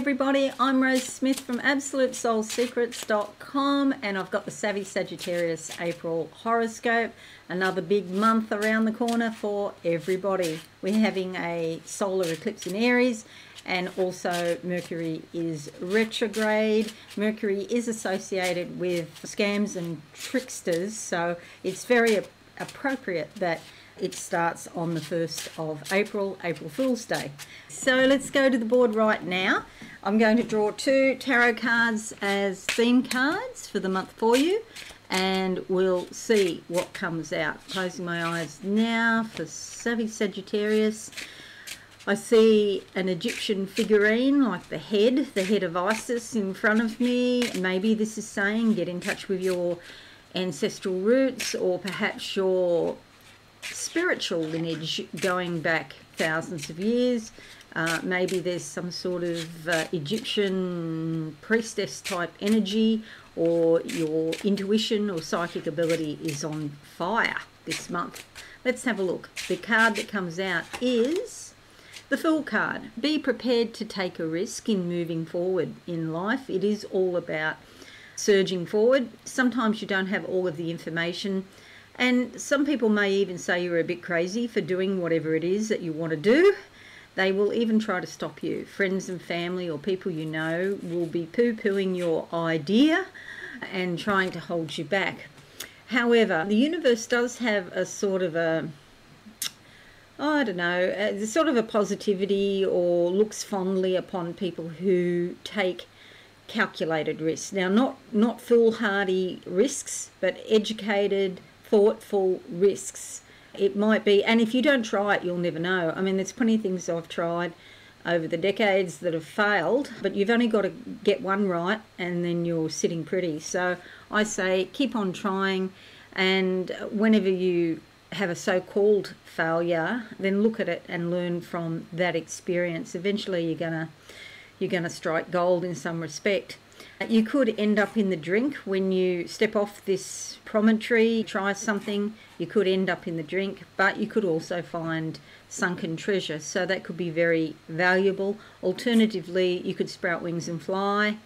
everybody, I'm Rose Smith from AbsoluteSoulSecrets.com, and I've got the Savvy Sagittarius April horoscope. Another big month around the corner for everybody. We're having a solar eclipse in Aries, and also Mercury is retrograde. Mercury is associated with scams and tricksters, so it's very appropriate that it starts on the 1st of April, April Fool's Day. So let's go to the board right now. I'm going to draw two tarot cards as theme cards for the month for you, and we'll see what comes out. Closing my eyes now for Savvy Sagittarius. I see an Egyptian figurine, like the head of Isis in front of me. Maybe this is saying get in touch with your ancestral roots, or perhaps your spiritual lineage going back thousands of years. Maybe there's some sort of Egyptian priestess type energy, or your intuition or psychic ability is on fire this month. Let's have a look. The card that comes out is the Fool card. Be prepared to take a risk in moving forward in life. It is all about surging forward. Sometimes you don't have all of the information, and some people may even say you're a bit crazy for doing whatever it is that you want to do. They will even try to stop you. Friends and family or people you know will be poo-pooing your idea and trying to hold you back. However, the universe does have a sort of a, I don't know, sort of a positivity, or looks fondly upon people who take calculated risks. Now, not foolhardy risks, but educated, thoughtful risks. It might be, and if you don't try it, you'll never know. I mean, there's plenty of things I've tried over the decades that have failed, but you've only got to get one right and then you're sitting pretty. So I say keep on trying, and whenever you have a so-called failure, then look at it and learn from that experience. Eventually you're gonna strike gold in some respect. You could end up in the drink when you step off this promontory, try something. You could end up in the drink, but you could also find sunken treasure, so that could be very valuable. Alternatively, you could sprout wings and fly,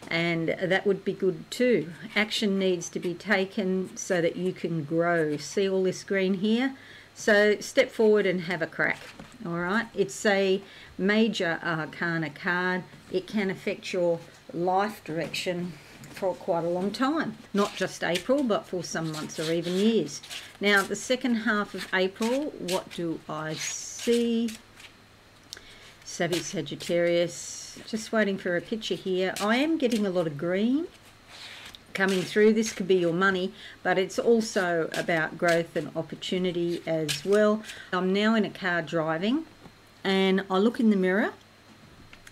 and that would be good too. Action needs to be taken so that you can grow. See all this green here? So step forward and have a crack. All right, it's a major arcana card. It can affect your life direction for quite a long time, not just April, but for some months or even years. Now, the second half of April, what do I see? Savvy Sagittarius, just waiting for a picture here. I am getting a lot of green coming through. This could be your money, but it's also about growth and opportunity as well. I'm now in a car driving, and I look in the mirror,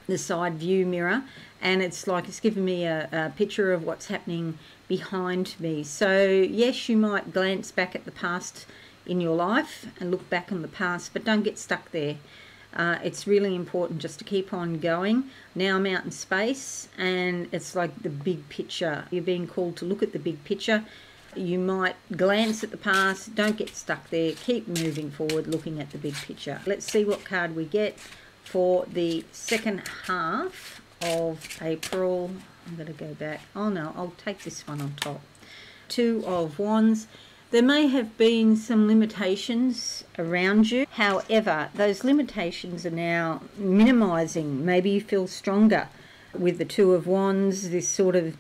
the side view mirror, and it's like it's giving me a picture of what's happening behind me. So yes, you might glance back at the past in your life and look back on the past, but don't get stuck there. It's really important just to keep on going. Now I'm out in space, and it's like the big picture. You're being called to look at the big picture. You might glance at the past. Don't get stuck there. Keep moving forward, looking at the big picture. Let's see what card we get for the second half of April. I'm going to go back. Oh no, I'll take this one on top. Two of Wands. There may have been some limitations around you. However, those limitations are now minimizing. Maybe you feel stronger with the Two of Wands, this sort of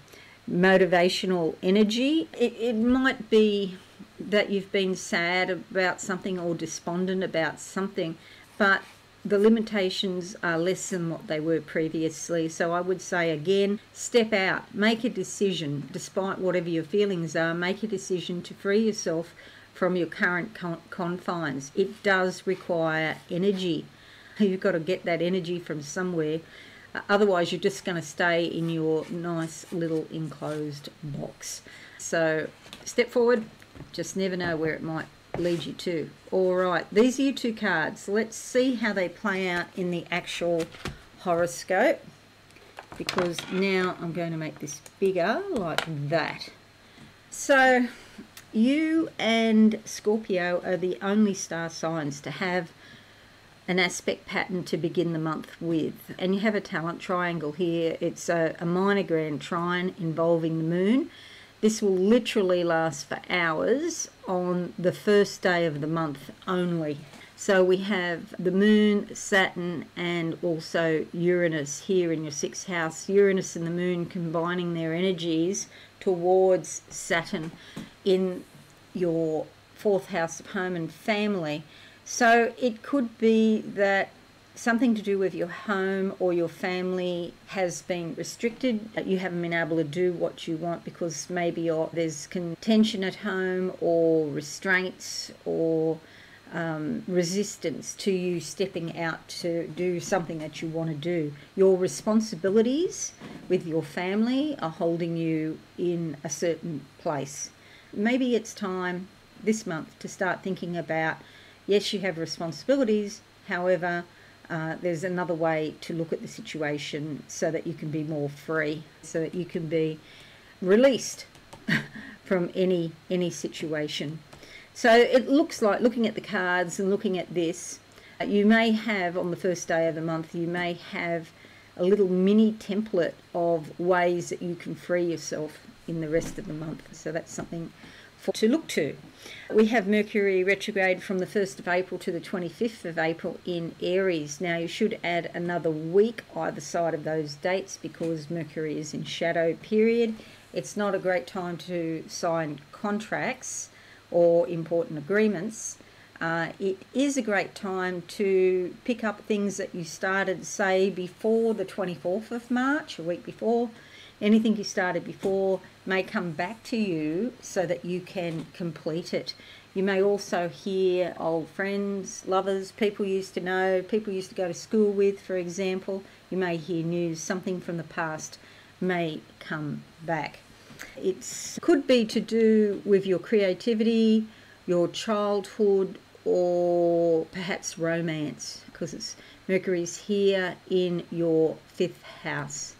motivational energy. It might be that you've been sad about something or despondent about something, but the limitations are less than what they were previously. So I would say again, step out, make a decision. Despite whatever your feelings are, make a decision to free yourself from your current confines. It does require energy. You've got to get that energy from somewhere. Otherwise, you're just going to stay in your nice little enclosed box. So step forward, just never know where it might lead you to. All right, these are your two cards. Let's see how they play out in the actual horoscope, because now I'm going to make this bigger like that. So you and Scorpio are the only star signs to have an aspect pattern to begin the month with. And you have a talent triangle here. It's a minor grand trine involving the moon. This will literally last for hours on the first day of the month only. So we have the moon, Saturn, and also Uranus here in your 6th house. Uranus and the moon combining their energies towards Saturn in your 4th house of home and family. So it could be that something to do with your home or your family has been restricted. You haven't been able to do what you want because maybe there's contention at home or restraints or resistance to you stepping out to do something that you want to do. Your responsibilities with your family are holding you in a certain place. Maybe it's time this month to start thinking about, yes, you have responsibilities, however, there's another way to look at the situation so that you can be more free, so that you can be released from any situation. So it looks like, looking at the cards and looking at this, you may have on the first day of the month, you may have a little mini template of ways that you can free yourself in the rest of the month. So that's something to look to. We have Mercury retrograde from the 1st of April to the 25th of April in Aries. Now you should add another week either side of those dates because Mercury is in shadow period. It's not a great time to sign contracts or important agreements. It is a great time to pick up things that you started, say, before the 24th of March, a week before. Anything you started before may come back to you so that you can complete it. You may also hear old friends, lovers, people you used to know, people you used to go to school with, for example. You may hear news, something from the past may come back. It could be to do with your creativity, your childhood, or perhaps romance, because Mercury's here in your 5th house.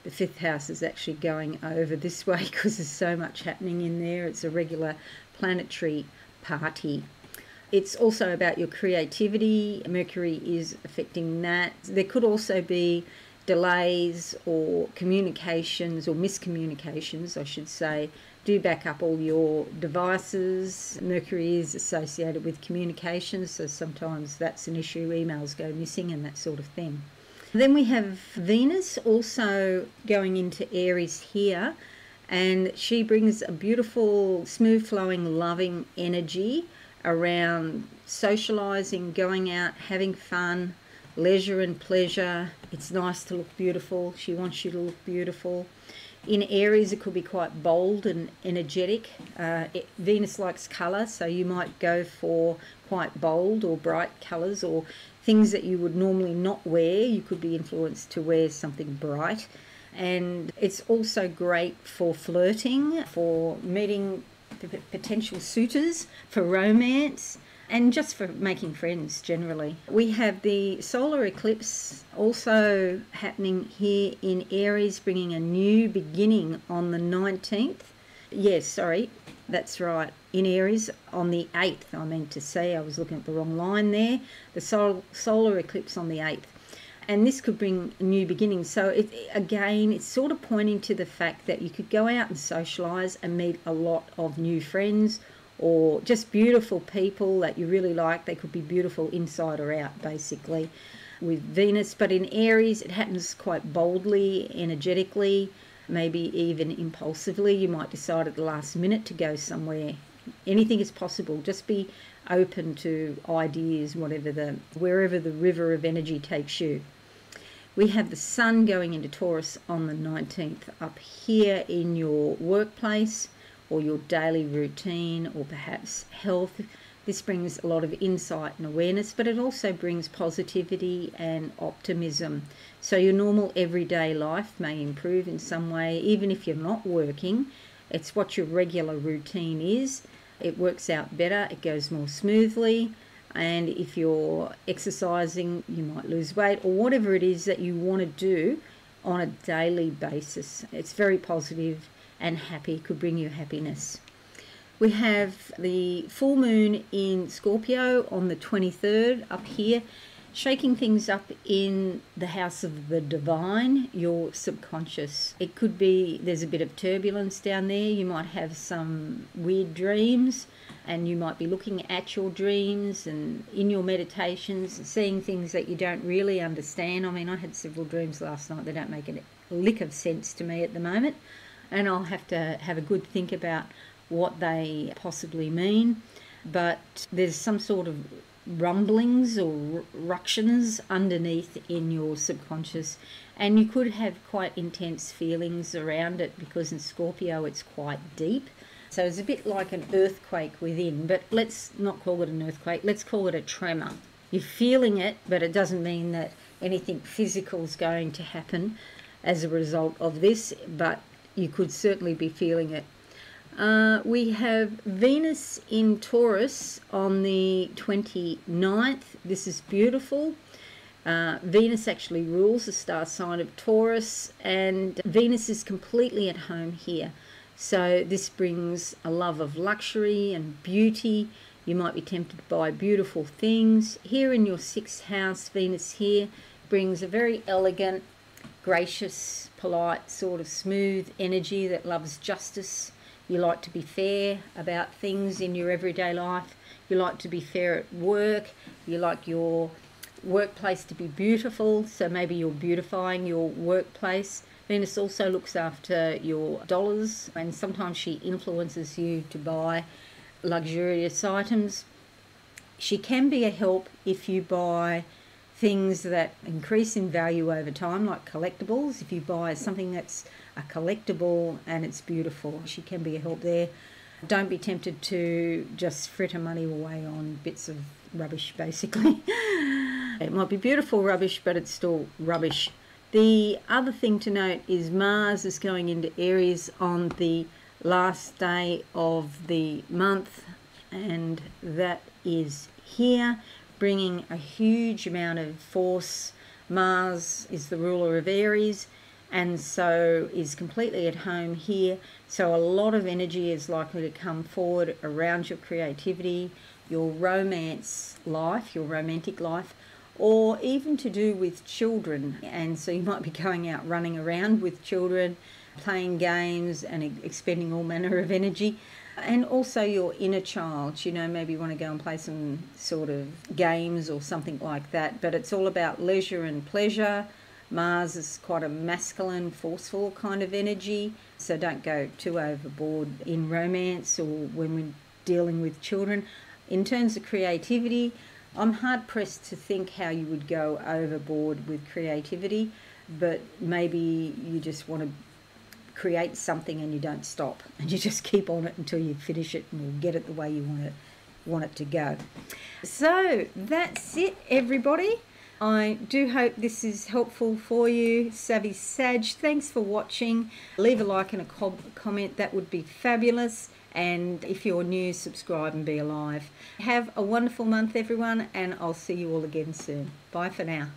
The 5th house is actually going over this way because there's so much happening in there. It's a regular planetary party. It's also about your creativity. Mercury is affecting that. There could also be delays or communications or miscommunications, I should say. Do back up all your devices. Mercury is associated with communications, so sometimes that's an issue. Emails go missing and that sort of thing. Then we have Venus also going into Aries here, and she brings a beautiful, smooth flowing, loving energy around socializing, going out, having fun, leisure and pleasure. It's nice to look beautiful. She wants you to look beautiful. In Aries, it could be quite bold and energetic. Venus likes colour, so you might go for quite bold or bright colours or things that you would normally not wear. You could be influenced to wear something bright. And it's also great for flirting, for meeting potential suitors, for romance, and just for making friends generally. We have the solar eclipse also happening here in Aries, bringing a new beginning on the 19th. Yes, sorry, that's right. In Aries on the 8th, I meant to say. I was looking at the wrong line there. The solar eclipse on the 8th. And this could bring a new beginning. So again, it's sort of pointing to the fact that you could go out and socialise and meet a lot of new friends or just beautiful people that you really like. They could be beautiful inside or out, basically, with Venus. But in Aries, it happens quite boldly, energetically, maybe even impulsively. You might decide at the last minute to go somewhere. Anything is possible. Just be open to ideas, wherever the river of energy takes you. We have the sun going into Taurus on the 19th up here in your workplace or your daily routine or perhaps health. This brings a lot of insight and awareness, but it also brings positivity and optimism. So your normal everyday life may improve in some way, even if you're not working. It's what your regular routine is. It works out better, it goes more smoothly. And if you're exercising, you might lose weight or whatever it is that you want to do on a daily basis. It's very positive and happy, could bring you happiness. We have the full moon in Scorpio on the 23rd up here. shaking things up in the house of the divine, your subconscious. It could be there's a bit of turbulence down there. You might have some weird dreams, and you might be looking at your dreams and in your meditations and seeing things that you don't really understand. I mean, I had several dreams last night that don't make a lick of sense to me at the moment, and I'll have to have a good think about what they possibly mean. But there's some sort of rumblings or ructions underneath in your subconscious, and you could have quite intense feelings around it, because in Scorpio it's quite deep. So it's a bit like an earthquake within, but let's not call it an earthquake, let's call it a tremor. You're feeling it, but it doesn't mean that anything physical is going to happen as a result of this, but you could certainly be feeling it. We have Venus in Taurus on the 29th. This is beautiful. Venus actually rules the star sign of Taurus, and Venus is completely at home here. So this brings a love of luxury and beauty. You might be tempted by beautiful things. Here in your 6th house, Venus here brings a very elegant, gracious, polite, sort of smooth energy that loves justice. You like to be fair about things in your everyday life. You like to be fair at work. You like your workplace to be beautiful, so maybe you're beautifying your workplace. Venus also looks after your dollars, and sometimes she influences you to buy luxurious items. She can be a help if you buy things that increase in value over time, like collectibles. If you buy something that's a collectible and it's beautiful, she can be a help there. Don't be tempted to just fritter money away on bits of rubbish, basically. It might be beautiful rubbish, but it's still rubbish. The other thing to note is Mars is going into Aries on the last day of the month, and that is here, bringing a huge amount of force. Mars is the ruler of Aries, and so is completely at home here. So a lot of energy is likely to come forward around your creativity, your romance life, your romantic life, or even to do with children. And so you might be going out running around with children, playing games and expending all manner of energy. And also your inner child, you know, maybe you want to go and play some sort of games or something like that. But it's all about leisure and pleasure. Mars is quite a masculine, forceful kind of energy. So don't go too overboard in romance or when we're dealing with children. In terms of creativity, I'm hard-pressed to think how you would go overboard with creativity, but maybe you just want to create something and you don't stop, and you just keep on it until you finish it and you'll get it the way you want it to go. So that's it, everybody. I do hope this is helpful for you, Savvy Sag. Thanks for watching. Leave a like and a comment, that would be fabulous. And if you're new, subscribe and be alive. Have a wonderful month, everyone, and I'll see you all again soon. Bye for now.